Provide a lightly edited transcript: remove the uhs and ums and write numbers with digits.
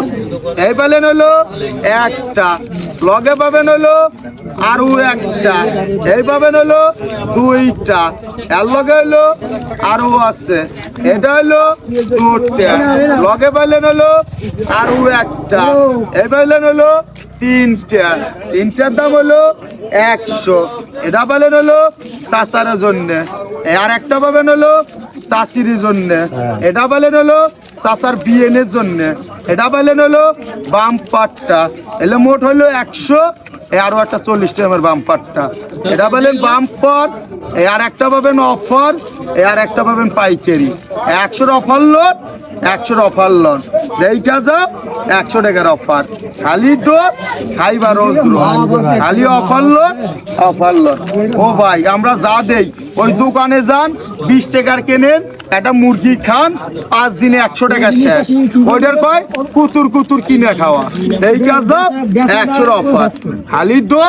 Dose এই পাইলেন হলো একটা, লগে পাবেন হলো আরো একটা, এই পাবেন হলো দুইটা, এর লগে হলো আরো আছে, এটা হলো দুটা, লগে পাইলেন হলো আরো একটা, এই পাইলেন হলো তিনটা, তিনটার দাম হলো 100। এটা পাইলেন হলো চাচারের জন্য, আর একটা পাবেন হলো চাচির জন্য, এটা পাইলেন হলো চাচার বিয়েনের জন্য, এটা পাইলেন হলো বাম্পারটা, এলে মোট হলো 100। আরো একটা 40 টাকার বাম্পারটা, এটা পাইলেন বাম্পার, আর একটা পাবেন অফার, আর একটা পাবেন পাইকারি। 100 অফার লোড, 100 অফার লোড, দেখা যাও 100 টাকার অফার, খালি ডোজ খাইবা রোজ রোজ, খালি অফার লোড, অফার লোড। ও ভাই আমরা যা দেই ওই দোকানে যান, 20 টাকার কেনেন একটা মুরগি খান, 5 দিনে 100 টাকা শেষ, ওইটার কয় কুতুর কুতুর কিনে খাওয়া, দেখা যাও 100 অফার, খালি ডোজ।